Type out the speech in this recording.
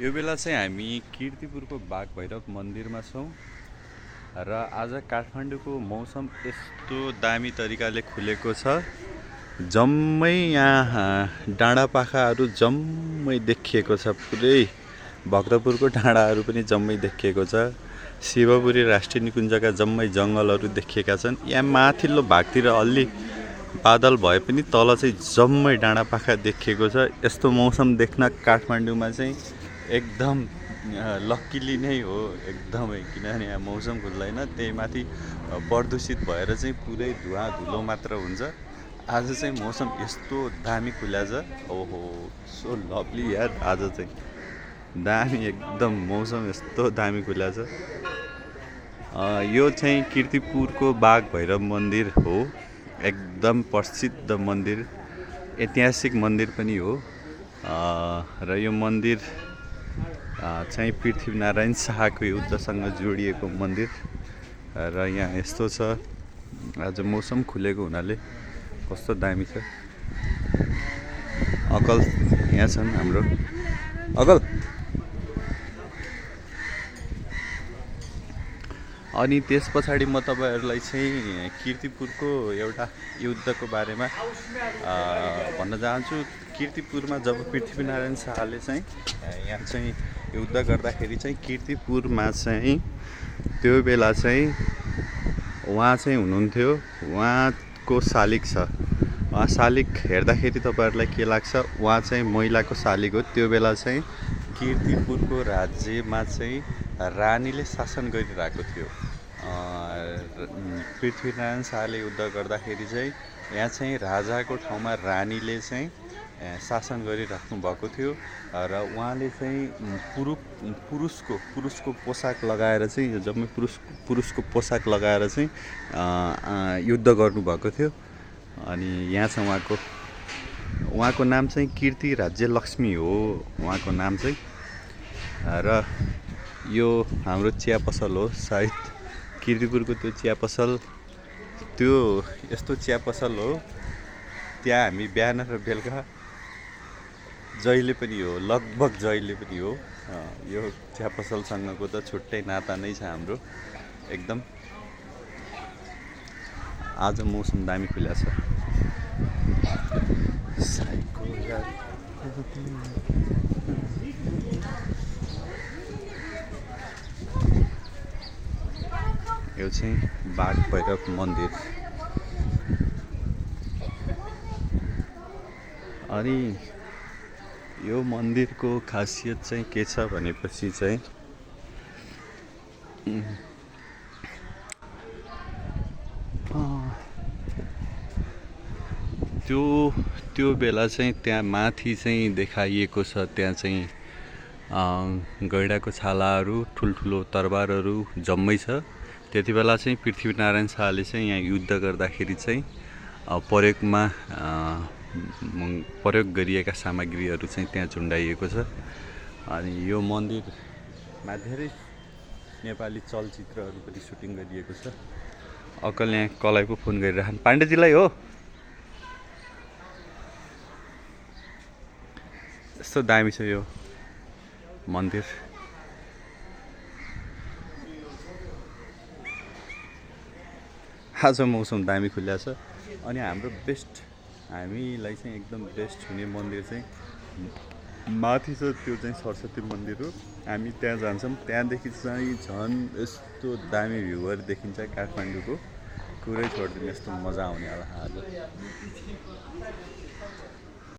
यो बेला चाहिँ हामी कीर्तिपुरको बाघ भैरव मन्दिरमा छौँ र आज काठमाडौँको मौसम यस्तो दामी तरिकाले खुलेको छ। जम्मै यहाँ डाँडापाखाहरू जम्मै देखिएको छ। पुरै भक्तपुरको डाँडाहरू पनि जम्मै देखिएको छ। शिवपुरी राष्ट्रिय निकुञ्जका जम्मै जङ्गलहरू देखिएका छन्। यहाँ माथिल्लो भागतिर अलि बादल भए पनि तल चाहिँ जम्मै डाँडापाखा देखिएको छ। यस्तो मौसम देख्न काठमाडौँमा चाहिँ एकदम लक्किली नै हो एकदमै, किनभने यहाँ मौसम खुल्दैन, त्यही माथि प्रदूषित भएर चाहिँ पुरै धुवा धुलो मात्र हुन्छ। आज चाहिँ मौसम यस्तो दामी खुल्या छ, ओहो सो लभली यार। आज चाहिँ दामी एकदम मौसम यस्तो दामी खुल्या छ। यो चाहिँ कीर्तिपुरको बाघ भैरव मन्दिर हो। एकदम प्रसिद्ध मन्दिर, ऐतिहासिक मन्दिर पनि हो। र यो मन्दिर चाहिँ पृथ्वीनारायण शाहको युद्धसँग जोडिएको मन्दिर। र यहाँ यस्तो छ, आज मौसम खुलेको हुनाले कस्तो दामी छ। अकल यहाँ छन् हाम्रो अकल। अनि त्यस पछाडि म तपाईँहरूलाई चाहिँ कीर्तिपुरको एउटा युद्धको बारेमा भन्न चाहन्छु। कीर्तिपुरमा जब पृथ्वीनारायण शाहले चाहिँ यहाँ चाहिँ युद्ध गर्दाखेरि चाहिँ कीर्तिपुरमा चाहिँ त्यो बेला चाहिँ उहाँ चाहिँ हुनुहुन्थ्यो, उहाँको शालिग छ। उहाँ शालिग हेर्दाखेरि तपाईँहरूलाई के लाग्छ, उहाँ चाहिँ महिलाको शालिग हो। त्यो बेला चाहिँ कीर्तिपुरको राज्यमा चाहिँ रानीले शासन गरिरहेको थियो। पृथ्वीनारायण शाहले युद्ध गर्दाखेरि चाहिँ यहाँ चाहिँ राजाको ठाउँमा रानीले चाहिँ शासन गरिराख्नु भएको थियो। र उहाँले चाहिँ पुरुषको पोसाक लगाएर चाहिँ, यो जम्मै पुरुषको पोसाक लगाएर चाहिँ युद्ध गर्नुभएको थियो। अनि यहाँ चाहिँ उहाँको नाम चाहिँ कीर्ति राज्यलक्ष्मी हो उहाँको नाम चाहिँ। र यो हाम्रो चिया पसल हो, सायद कीर्तिपुरको त्यो चिया पसल, त्यो यस्तो चिया पसल हो। त्यहाँ हामी बिहान र बेलुका जहिले पनि हो, लगभग जहिले पनि हो। यो चिया पसलसँगको त छुट्टै नाता नै छ हाम्रो एकदम। आज मौसम दामी खुल्या छ। यो चाहिँ बाघ भैरव मन्दिर। अनि यो मन्दिरको खासियत चाहिँ के छ भनेपछि चाहिँ त्यो बेला चाहिँ त्यहाँ माथि चाहिँ देखाइएको छ, त्यहाँ चाहिँ गैँडाको छालाहरू, ठुल्ठुलो तरबारहरू जम्मै छ। त्यति बेला चाहिँ पृथ्वीनारायण शाहले चाहिँ यहाँ युद्ध गर्दाखेरि चाहिँ प्रयोग गरिएका सामग्रीहरू चाहिँ त्यहाँ झुन्डाइएको छ। अनि यो मन्दिरमा धेरै नेपाली चलचित्रहरू पनि सुटिङ गरिएको छ। अकल यहाँ कसलाई पो फोन गरिरहन्, पाण्डेजीलाई हो। यस्तो दामी छ यो मन्दिर। आज मौसम दामी खुल्या छ। अनि हाम्रो हामीलाई चाहिँ एकदम बेस्ट हुने मन्दिर चाहिँ माथि छ, त्यो चाहिँ सरस्वती मन्दिर हो। हामी त्यहाँ जान्छौँ, त्यहाँदेखि चाहिँ झन् यस्तो दामी भ्यूहरू देखिन्छ काठमाडौँको, कुरै छोडिदिनु, यस्तो मजा आउने होला आज।